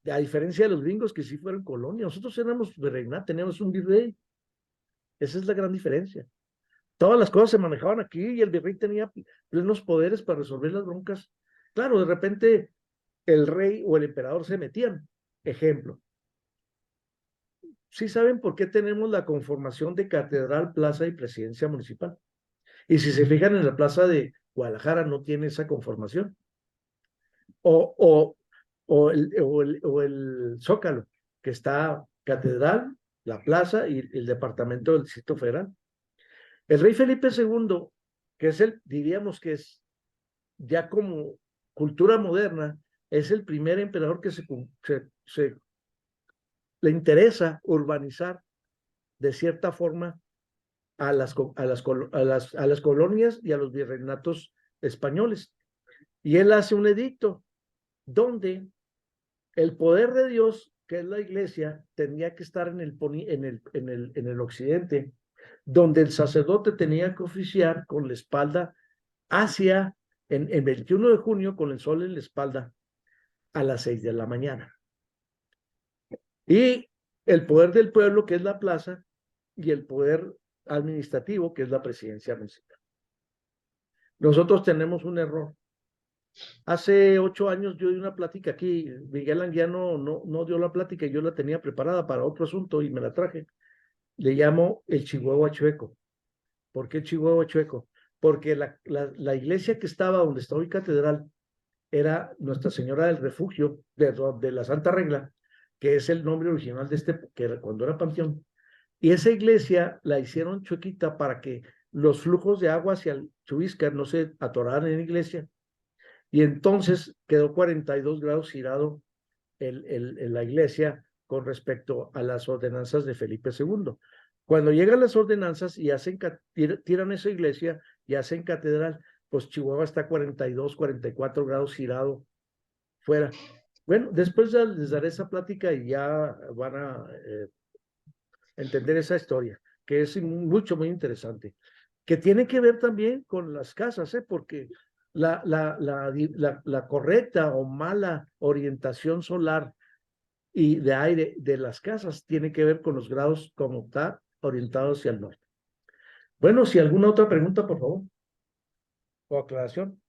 A diferencia de los gringos que sí fueron colonia. Nosotros éramos virreinato, teníamos un virrey. Esa es la gran diferencia. Todas las cosas se manejaban aquí y el virrey tenía plenos poderes para resolver las broncas. Claro, de repente el rey o el emperador se metían. Ejemplo. ¿Sí saben por qué tenemos la conformación de catedral, plaza y presidencia municipal? Y si se fijan en la plaza de Guadalajara no tiene esa conformación. O el Zócalo, que está catedral, la plaza y el departamento del Distrito Federal. El rey Felipe II, que es diríamos que es ya como cultura moderna, es el primer emperador que le interesa urbanizar de cierta forma a las colonias y a los virreinatos españoles. Y él hace un edicto donde el poder de Dios, que es la iglesia, tenía que estar en el occidente, donde el sacerdote tenía que oficiar con la espalda hacia, el 21 de junio, con el sol en la espalda, a las 6 de la mañana. Y el poder del pueblo, que es la plaza, y el poder administrativo, que es la presidencia municipal. Nosotros tenemos un error. Hace 8 años yo di una plática aquí, Miguel Anguiano no dio la plática y yo la tenía preparada para otro asunto y me la traje. Le llamo el Chihuahua chueco. ¿Por qué Chihuahua chueco? Porque la iglesia que estaba donde está hoy catedral era Nuestra Señora del Refugio de la Santa Regla, que es el nombre original que era cuando era panteón. Y esa iglesia la hicieron chuequita para que los flujos de agua hacia el Chuviscar no se atoraran en la iglesia. Y entonces quedó 42 grados girado en la iglesia con respecto a las ordenanzas de Felipe II. Cuando llegan las ordenanzas y tiran esa iglesia y hacen catedral, pues Chihuahua está 42, 44 grados girado fuera. Bueno, después les daré esa plática y ya van a entender esa historia, que es muy interesante, que tiene que ver también con las casas, porque la correcta o mala orientación solar y de aire de las casas tiene que ver con los grados como está orientados hacia el norte. Bueno, si alguna otra pregunta, por favor, o aclaración.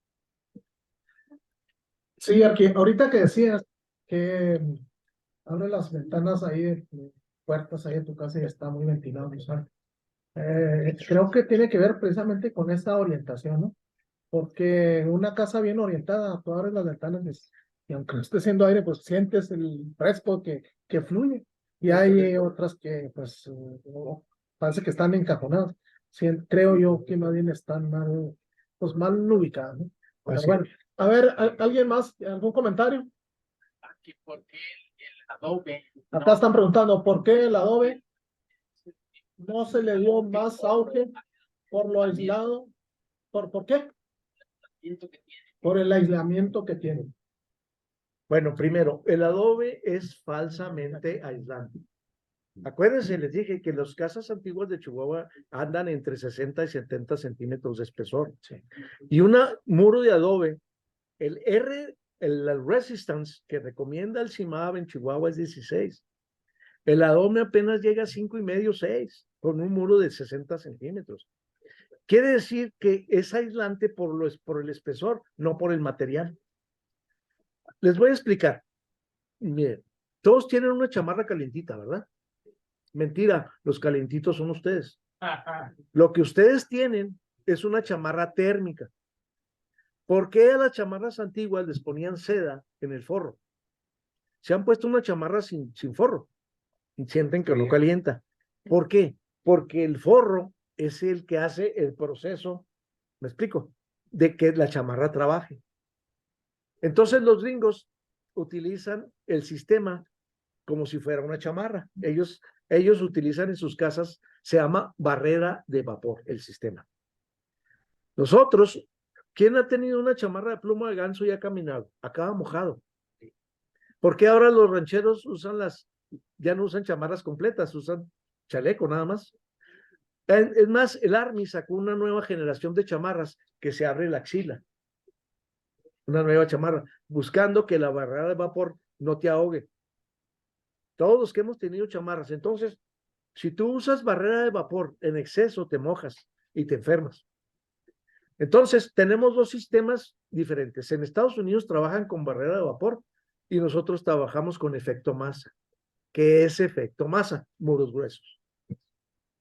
Sí, aquí, ahorita que decías que abre las ventanas ahí, puertas ahí de tu casa y está muy ventilado, ¿sabes? Creo que tiene que ver precisamente con esta orientación, ¿no? Porque una casa bien orientada, tú abres las ventanas y aunque no esté haciendo aire, pues sientes el fresco que fluye. Y hay otras que, pues, parece que están encajonadas. Sí, creo yo que más bien están pues, mal ubicadas, ¿no? Pero bueno, a ver, ¿alguien más? ¿Algún comentario? Aquí, porque el adobe. Acá están preguntando, ¿por qué el adobe no se le dio más auge por lo aislado? ¿Por qué? Por el aislamiento que tiene. Bueno, primero, el adobe es falsamente aislante. Acuérdense, les dije que las casas antiguas de Chihuahua andan entre 60 y 70 centímetros de espesor. Sí. Y un muro de adobe, el resistance que recomienda el CIMAB en Chihuahua es 16. El adobe apenas llega a 5,5, 6, con un muro de 60 centímetros. Quiere decir que es aislante por el espesor, no por el material. Les voy a explicar. Miren, todos tienen una chamarra calientita, ¿verdad? Mentira, los calientitos son ustedes. Lo que ustedes tienen es una chamarra térmica. ¿Por qué a las chamarras antiguas les ponían seda en el forro? Se han puesto una chamarra sin forro y sienten que no calienta. ¿Por qué? Porque el forro es el que hace el proceso, ¿me explico? De que la chamarra trabaje. Entonces los gringos utilizan el sistema como si fuera una chamarra. Ellos utilizan en sus casas, se llama barrera de vapor, el sistema. Nosotros, ¿quién ha tenido una chamarra de pluma de ganso y ha caminado? Acaba mojado. ¿Por qué ahora los rancheros ya no usan chamarras completas, usan chaleco nada más? Es más, el Army sacó una nueva generación de chamarras que se abre la axila. Una nueva chamarra, buscando que la barrera de vapor no te ahogue. Todos los que hemos tenido chamarras, entonces, si tú usas barrera de vapor en exceso, te mojas y te enfermas. Entonces, tenemos dos sistemas diferentes. En Estados Unidos trabajan con barrera de vapor y nosotros trabajamos con efecto masa. ¿Qué es efecto masa? Muros gruesos.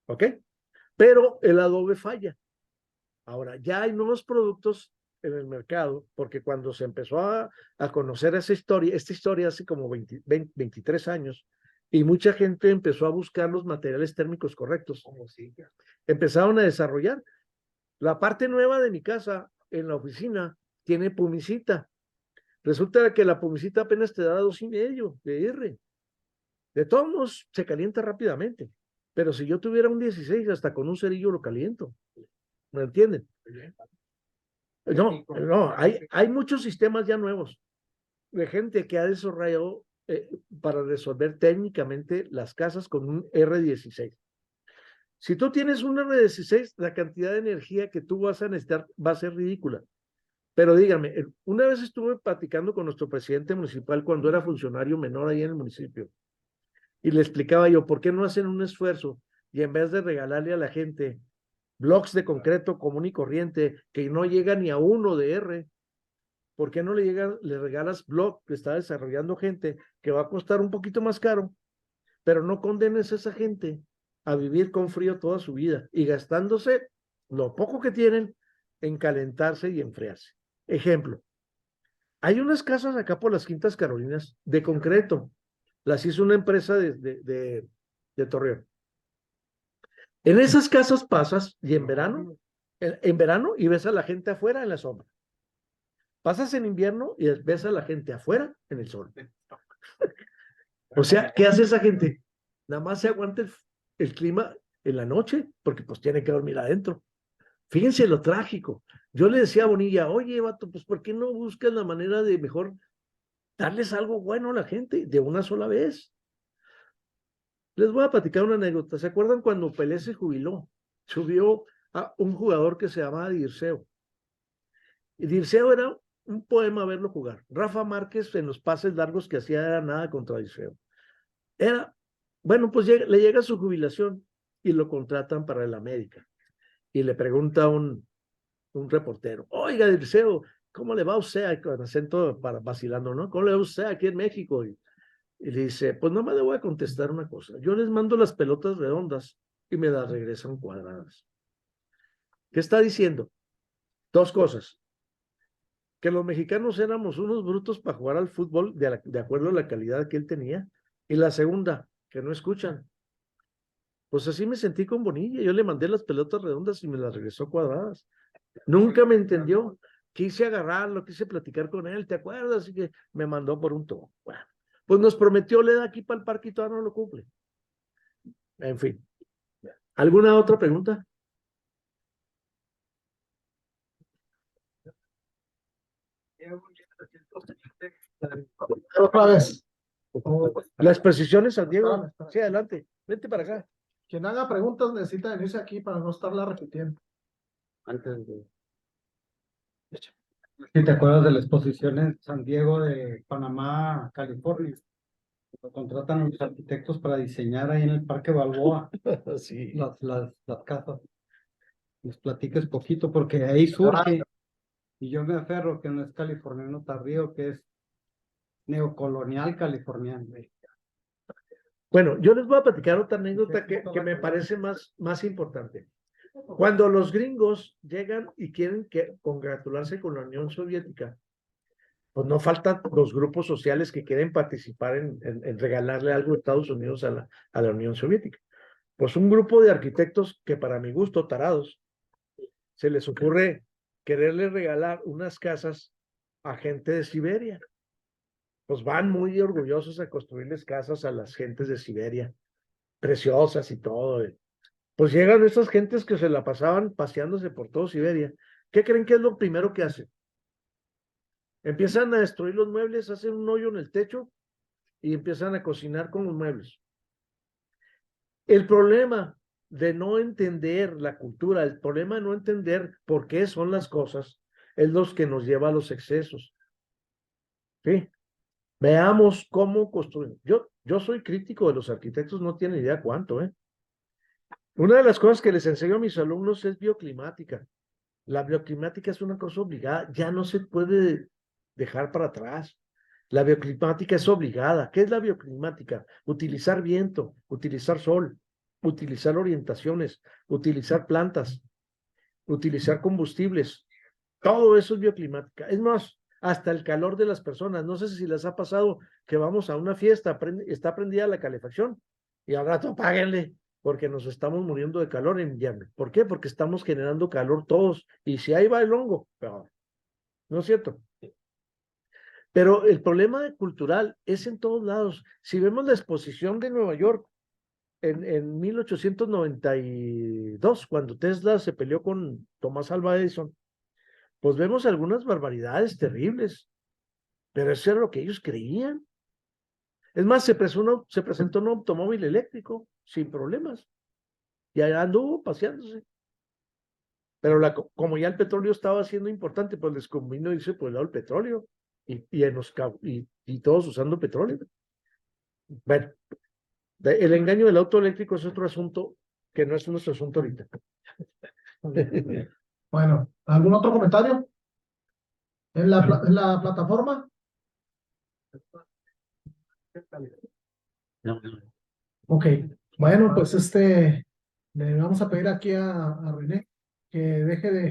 ¿Ok? Pero el adobe falla. Ahora, ya hay nuevos productos en el mercado, porque cuando se empezó a conocer esta historia hace como 23 años, y mucha gente empezó a buscar los materiales térmicos correctos. Empezaron a desarrollar. La parte nueva de mi casa, en la oficina, tiene pumicita. Resulta que la pumicita apenas te da 2,5 de R. De todos modos, se calienta rápidamente. Pero si yo tuviera un 16, hasta con un cerillo lo caliento. ¿Me entienden? No, hay muchos sistemas ya nuevos de gente que ha desarrollado para resolver técnicamente las casas con un R16. Si tú tienes un R16, la cantidad de energía que tú vas a necesitar va a ser ridícula. Pero dígame, una vez estuve platicando con nuestro presidente municipal cuando era funcionario menor ahí en el municipio y le explicaba yo, ¿por qué no hacen un esfuerzo y en vez de regalarle a la gente blocks de concreto común y corriente que no llega ni a 1 de R, ¿por qué no le regalas block que está desarrollando gente que va a costar un poquito más caro, pero no condenes a esa gente a vivir con frío toda su vida y gastándose lo poco que tienen en calentarse y enfriarse? Ejemplo, hay unas casas acá por las Quintas Carolinas de concreto, las hizo una empresa de Torreón. En esas casas pasas y en verano y ves a la gente afuera en la sombra. Pasas en invierno y ves a la gente afuera en el sol. O sea, ¿qué hace esa gente? Nada más se aguanta el clima en la noche porque pues tiene que dormir adentro. Fíjense lo trágico. Yo le decía a Bonilla, oye, vato, pues ¿por qué no buscas la manera de mejor darles algo bueno a la gente de una sola vez? Les voy a platicar una anécdota. ¿Se acuerdan cuando Pelé se jubiló? Subió a un jugador que se llamaba Dirceu. Y Dirceu era un poema verlo jugar. Rafa Márquez en los pases largos que hacía era nada contra Dirceu. Bueno, pues le llega su jubilación y lo contratan para el América. Y le pregunta un reportero, oiga, Dirceu, ¿cómo le va a usted? Con acento vacilando, ¿no? ¿Cómo le va a usted aquí en México? Y le dice, pues no me le voy a contestar una cosa. Yo les mando las pelotas redondas y me las regresan cuadradas. ¿Qué está diciendo? Dos cosas. Que los mexicanos éramos unos brutos para jugar al fútbol de acuerdo a la calidad que él tenía. Y la segunda, que no escuchan. Pues así me sentí con Bonilla. Yo le mandé las pelotas redondas y me las regresó cuadradas. Nunca me entendió. Quise agarrarlo, quise platicar con él, ¿te acuerdas? Así que me mandó por un tubo. Bueno, pues nos prometió, le da aquí para el parque y todavía no lo cumple. En fin. ¿Alguna otra pregunta? Otra vez. Las precisiones, San Diego. Sí, adelante. Vente para acá. Quien haga preguntas necesita venirse aquí para no estarla repitiendo. Antes de... Si te acuerdas de la exposición en San Diego de Panamá, California, lo contratan los arquitectos para diseñar ahí en el Parque Balboa Sí. las casas. Les platiques poquito porque ahí surge, y yo me aferro que no es californiano tardío, que es neocolonial californiano. Bueno, yo les voy a platicar otra anécdota que me parece más importante. Cuando los gringos llegan y quieren congratularse con la Unión Soviética, pues no faltan los grupos sociales que quieren participar en regalarle algo a Estados Unidos a la Unión Soviética. Pues un grupo de arquitectos que para mi gusto, tarados, se les ocurre quererle regalar unas casas a gente de Siberia. Pues van muy orgullosos a construirles casas a las gentes de Siberia, preciosas y todo. Pues llegan esas gentes que se la pasaban paseándose por todo Siberia. ¿Qué creen que es lo primero que hacen? Empiezan a destruir los muebles, hacen un hoyo en el techo y empiezan a cocinar con los muebles. El problema de no entender la cultura, el problema de no entender por qué son las cosas, es lo que nos lleva a los excesos. ¿Sí? Veamos cómo construyen. Yo soy crítico de los arquitectos, no tienen idea cuánto, ¿eh? Una de las cosas que les enseño a mis alumnos es bioclimática. La bioclimática es una cosa obligada, ya no se puede dejar para atrás. La bioclimática es obligada. ¿Qué es la bioclimática? Utilizar viento, utilizar sol, utilizar orientaciones, utilizar plantas, utilizar combustibles. Todo eso es bioclimática. Es más, hasta el calor de las personas. No sé si les ha pasado que vamos a una fiesta, está prendida la calefacción y al rato apáguenle porque nos estamos muriendo de calor en invierno. ¿Por qué? Porque estamos generando calor todos. Y si ahí va el hongo, pero ¿no es cierto? Pero el problema cultural es en todos lados. Si vemos la exposición de Nueva York en 1892, cuando Tesla se peleó con Tomás Alva Edison, pues vemos algunas barbaridades terribles, pero eso era lo que ellos creían. Es más, se presentó un automóvil eléctrico sin problemas y allá anduvo paseándose. Pero como ya el petróleo estaba siendo importante, pues les convino irse por el lado del petróleo y todos usando petróleo. Bueno, el engaño del auto eléctrico es otro asunto que no es nuestro asunto ahorita. Bueno, ¿algún otro comentario? ¿En la plataforma? No. Ok, bueno, pues le vamos a pedir aquí a René que deje de